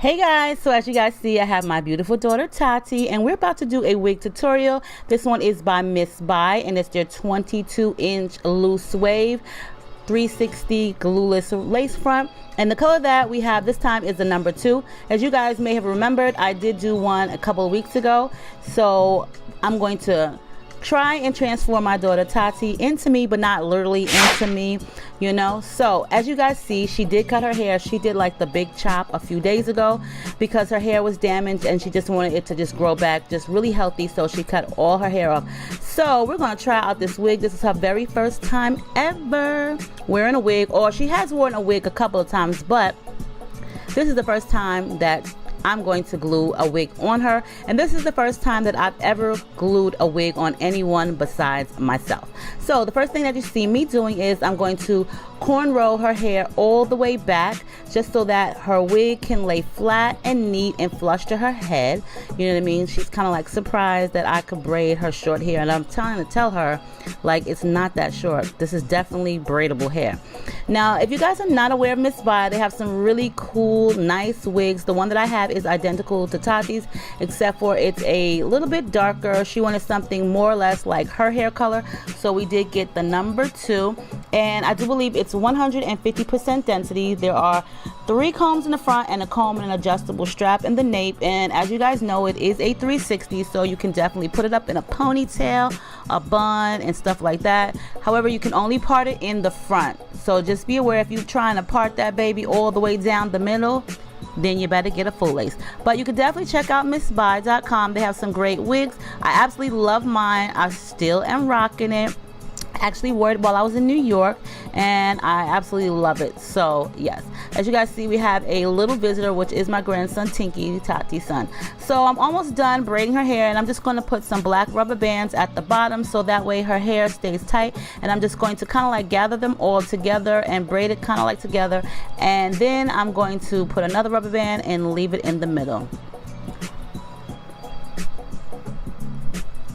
Hey guys, so as you guys see, I have my beautiful daughter Tati and we're about to do a wig tutorial. This one is by Miss By and it's their 22-inch loose wave 360 glueless lace front, and the color that we have this time is the number 2. As you guys may have remembered, I did do one a couple of weeks ago, so I'm going to try and transform my daughter Tati into me, but not literally into me, you know. So as you guys see, she did cut her hair. She did like the big chop a few days ago because her hair was damaged and she just wanted it to just grow back just really healthy, so she cut all her hair off. So we're going to try out this wig. This is her very first time ever wearing a wig, or she has worn a wig a couple of times, but this is the first time that I'm going to glue a wig on her, and this is the first time that I've ever glued a wig on anyone besides myself. So the first thing that you see me doing is I'm going to cornrow her hair all the way back just so that her wig can lay flat and neat and flush to her head. You know what I mean? She's kind of like surprised that I could braid her short hair, and I'm trying to tell her like it's not that short. This is definitely braidable hair. Now if you guys are not aware of Miss By, they have some really cool nice wigs. The one that I have is identical to Tati's, except for it's a little bit darker. She wanted something more or less like her hair color, so we did get the number 2, and I do believe it's 150% density. There are 3 combs in the front and a comb and an adjustable strap in the nape, and as you guys know, it is a 360, so you can definitely put it up in a ponytail, a bun, and stuff like that. However, you can only part it in the front, so just be aware if you're trying to part that baby all the way down the middle, then you better get a full lace. But you can definitely check out missby.com. They have some great wigs. I absolutely love mine. I still am rocking it. Actually wore it while I was in New York, and I absolutely love it. So yes, as you guys see, we have a little visitor, which is my grandson Tinky, Tati's son. So I'm almost done braiding her hair, and I'm just going to put some black rubber bands at the bottom so that way her hair stays tight, and I'm just going to kind of like gather them all together and braid it kind of like together, and then I'm going to put another rubber band and leave it in the middle.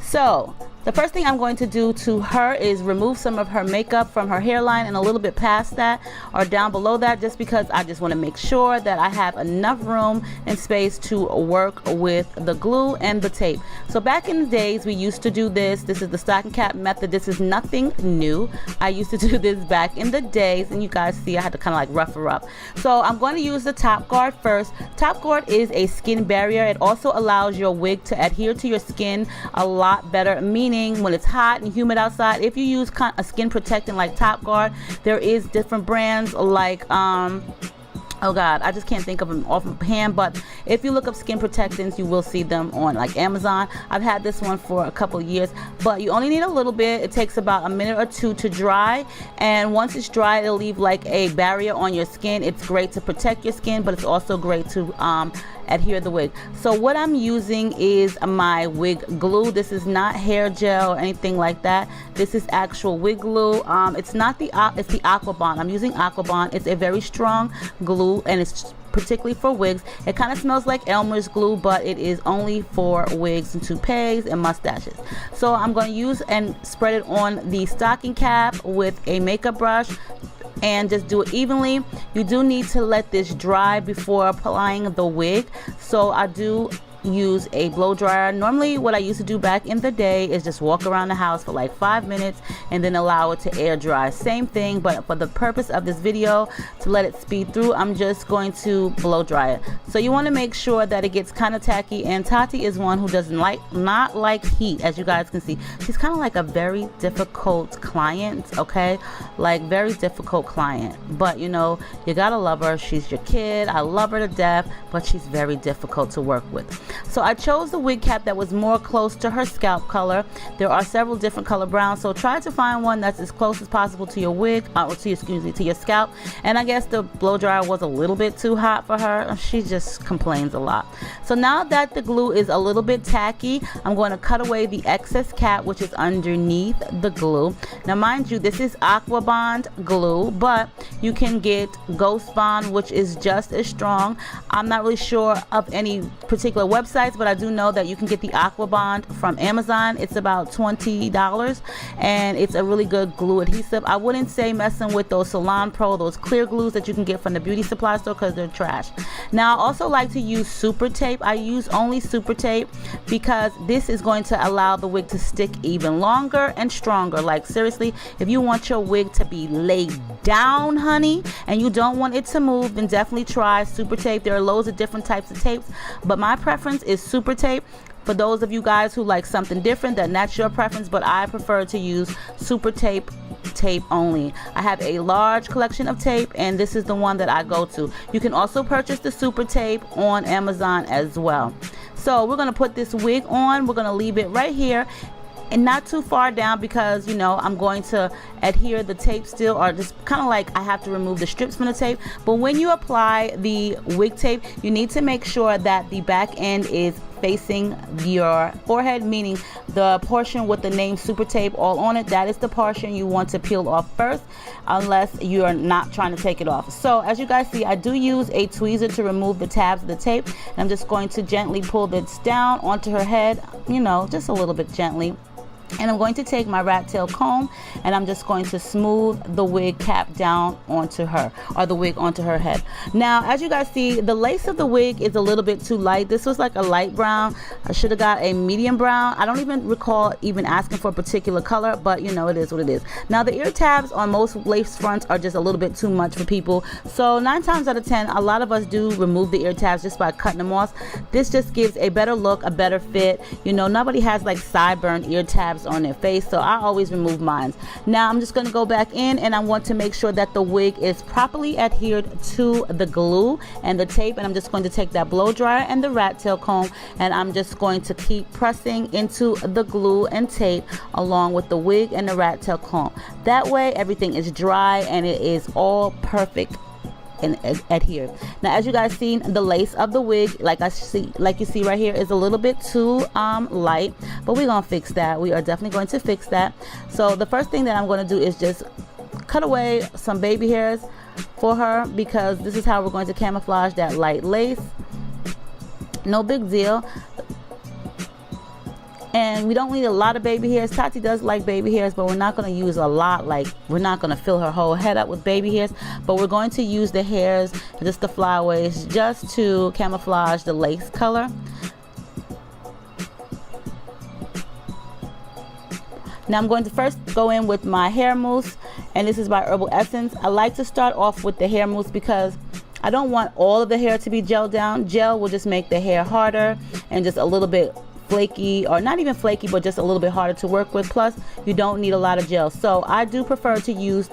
So the first thing I'm going to do to her is remove some of her makeup from her hairline and a little bit past that or down below that, just because I just want to make sure that I have enough room and space to work with the glue and the tape. So back in the days, we used to do this. This is the stocking cap method. This is nothing new. I used to do this back in the days, and you guys see I had to kind of like rough her up. So I'm going to use the top guard first. Top guard is a skin barrier. It also allows your wig to adhere to your skin a lot better, meaning when it's hot and humid outside, if you use a skin protectant like Top Guard, there is different brands like oh god, I just can't think of them offhand, but if you look up skin protectants, you will see them on like Amazon. I've had this one for a couple of years, but you only need a little bit. It takes about a minute or 2 to dry, and once it's dry, it'll leave like a barrier on your skin. It's great to protect your skin, but it's also great to adhere the wig. So what I'm using is my wig glue. This is not hair gel or anything like that. This is actual wig glue. It's not the it's the Aquabond. I'm using Aquabond. It's a very strong glue, and it's particularly for wigs. It kind of smells like Elmer's glue, but it is only for wigs and toupees and mustaches. So I'm going to use and spread it on the stocking cap with a makeup brush and just do it evenly. You do need to let this dry before applying the wig, so I do use a blow dryer. Normally what I used to do back in the day is just walk around the house for like 5 minutes and then allow it to air dry. Same thing, but for the purpose of this video, to let it speed through, I'm just going to blow dry it. So you want to make sure that it gets kind of tacky, and Tati is one who doesn't not like heat. As you guys can see, she's kind of like a very difficult client, okay, like very difficult client, but you know, you gotta love her. She's your kid. I love her to death, but she's very difficult to work with. So I chose the wig cap that was more close to her scalp color. There are several different color browns, so try to find one that's as close as possible to your wig, or to your scalp. And I guess the blow dryer was a little bit too hot for her. She just complains a lot. So now that the glue is a little bit tacky, I'm going to cut away the excess cap, which is underneath the glue. Now mind you, this is Aquabond glue, but you can get Ghost Bond, which is just as strong. I'm not really sure of any particular website websites, but I do know that you can get the Aqua Bond from Amazon. It's about $20 and it's a really good glue adhesive. I wouldn't say messing with those Salon Pro, those clear glues that you can get from the beauty supply store, because they're trash. Now I also like to use super tape. I use only super tape because this is going to allow the wig to stick even longer and stronger. Like seriously, if you want your wig to be laid down, honey, and you don't want it to move, then definitely try super tape. There are loads of different types of tapes, but my preference is super tape. For those of you guys who like something different, then that's your preference, but I prefer to use super tape only. I have a large collection of tape, and this is the one that I go to. You can also purchase the super tape on Amazon as well. So we're going to put this wig on. We're going to leave it right here and not too far down, because you know I'm going to adhere the tape still, or just kind of like I have to remove the strips from the tape. But when you apply the wig tape, you need to make sure that the back end is facing your forehead, meaning the portion with the name super tape all on it, that is the portion you want to peel off first, unless you're not trying to take it off. So as you guys see, I do use a tweezer to remove the tabs of the tape, and I'm just going to gently pull this down onto her head, you know, just a little bit gently. And I'm going to take my rat tail comb and I'm just going to smooth the wig cap down onto her, or the wig onto her head. Now, as you guys see, the lace of the wig is a little bit too light. This was like a light brown. I should have got a medium brown. I don't even recall even asking for a particular color, but you know, it is what it is. Now, the ear tabs on most lace fronts are just a little bit too much for people. So 9 times out of 10, a lot of us do remove the ear tabs just by cutting them off. This just gives a better look, a better fit. You know, nobody has like sideburn ear tabs on their face, so I always remove mine. Now I'm just going to go back in and I want to make sure that the wig is properly adhered to the glue and the tape, and I'm just going to take that blow dryer and the rat tail comb, and I'm just going to keep pressing into the glue and tape along with the wig and the rat tail comb. That way everything is dry and it is all perfect and adhere. Now, as you guys seen, the lace of the wig, like you see right here, is a little bit too light, but we're gonna fix that. We are definitely going to fix that. So the first thing that I'm going to do is just cut away some baby hairs for her, because this is how we're going to camouflage that light lace. No big deal. And we don't need a lot of baby hairs. Tati does like baby hairs, but we're not going to use a lot. Like, we're not going to fill her whole head up with baby hairs, but we're going to use the hairs, just the flyaways, just to camouflage the lace color. Now I'm going to first go in with my hair mousse, and this is by Herbal Essence. I like to start off with the hair mousse because I don't want all of the hair to be gelled down. Gel will just make the hair harder and just a little bit flaky, or not even flaky, but just a little bit harder to work with. Plus, you don't need a lot of gel. So I do prefer to use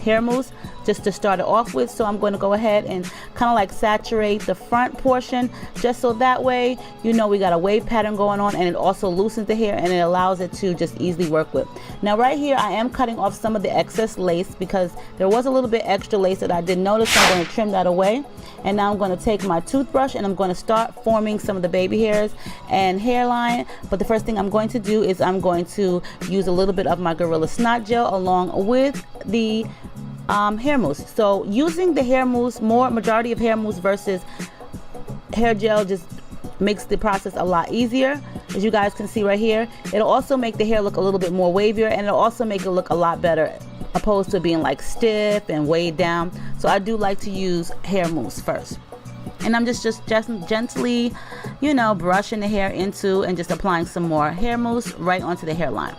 hair mousse just to start it off with. So I'm going to go ahead and kind of like saturate the front portion, just so that way, you know, we got a wave pattern going on, and it also loosens the hair and it allows it to just easily work with. Now right here, I am cutting off some of the excess lace because there was a little bit extra lace that I didn't notice. I'm going to trim that away. And now I'm going to take my toothbrush and I'm going to start forming some of the baby hairs and hairline. But the first thing I'm going to do is I'm going to use a little bit of my Gorilla Snot Gel along with the hair mousse. So using the hair mousse, majority of hair mousse versus hair gel, just makes the process a lot easier. As you guys can see right here, it'll also make the hair look a little bit more wavier, and it'll also make it look a lot better opposed to being like stiff and weighed down. So I do like to use hair mousse first, and I'm just gently, you know, brushing the hair into and just applying some more hair mousse right onto the hairline.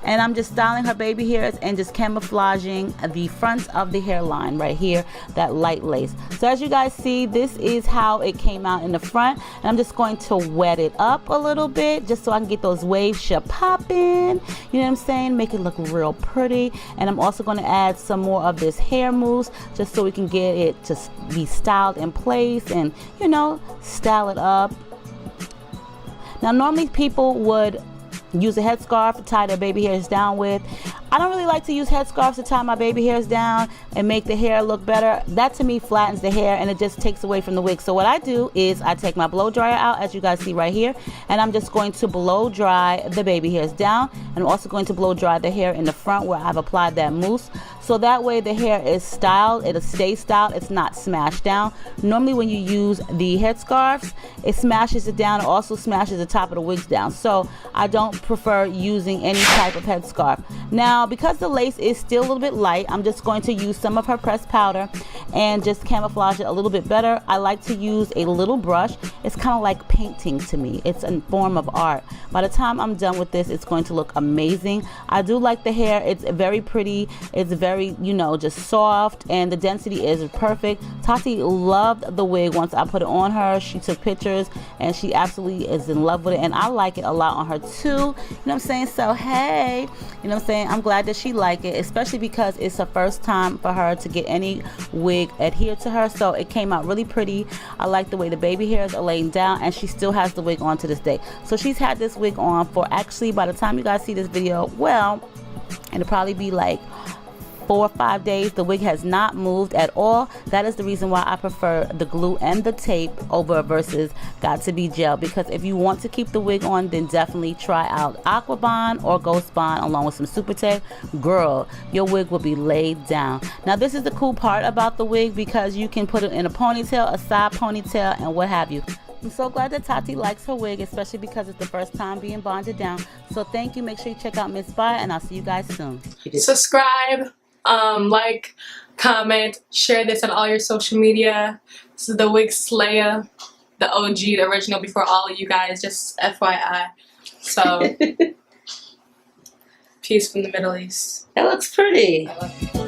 And I'm just styling her baby hairs and just camouflaging the front of the hairline right here, that light lace. So as you guys see, this is how it came out in the front. And I'm just going to wet it up a little bit just so I can get those waves popping. You know what I'm saying? Make it look real pretty. And I'm also going to add some more of this hair mousse just so we can get it to be styled in place and, you know, style it up. Now normally people would use a headscarf to tie their baby hairs down with. I don't really like to use headscarves to tie my baby hairs down and make the hair look better. That to me flattens the hair and it just takes away from the wig. So what I do is I take my blow dryer out, as you guys see right here, and I'm just going to blow dry the baby hairs down. And I'm also going to blow dry the hair in the front where I've applied that mousse. So that way the hair is styled, it'll stay styled, it's not smashed down. Normally when you use the headscarves, it smashes it down, it also smashes the top of the wigs down. So I don't prefer using any type of headscarf. Now because the lace is still a little bit light, I'm just going to use some of her pressed powder and just camouflage it a little bit better. I like to use a little brush. It's kind of like painting to me. It's a form of art. By the time I'm done with this, it's going to look amazing. I do like the hair. It's very pretty. It's very, you know, just soft, and the density is perfect. Tati loved the wig once I put it on her. She took pictures and she absolutely is in love with it, and I like it a lot on her too. You know what I'm saying? So hey, you know what I'm saying? I'm glad that she liked it, especially because it's the first time for her to get any wig adhered to her. So it came out really pretty. I like the way the baby hairs are laying down, and she still has the wig on to this day. So she's had this wig on for, actually, by the time you guys see this video, well, it'll probably be like 4 or 5 days. The wig has not moved at all. That is the reason why I prefer the glue and the tape over versus got to be gel, because if you want to keep the wig on, then definitely try out Aqua Bond or Ghost Bond along with some super tape. Girl, your wig will be laid down. Now this is the cool part about the wig, because you can put it in a ponytail, a side ponytail, and what have you. I'm so glad that Tati likes her wig, especially because it's the first time being bonded down. So thank you. Make sure you check out Miss Bye, and I'll see you guys soon. Subscribe, like, comment, share this on all your social media. This is the Wig Slayer, the OG, the original, before all of you guys, just FYI. So, peace from the Middle East. That looks pretty. I love you.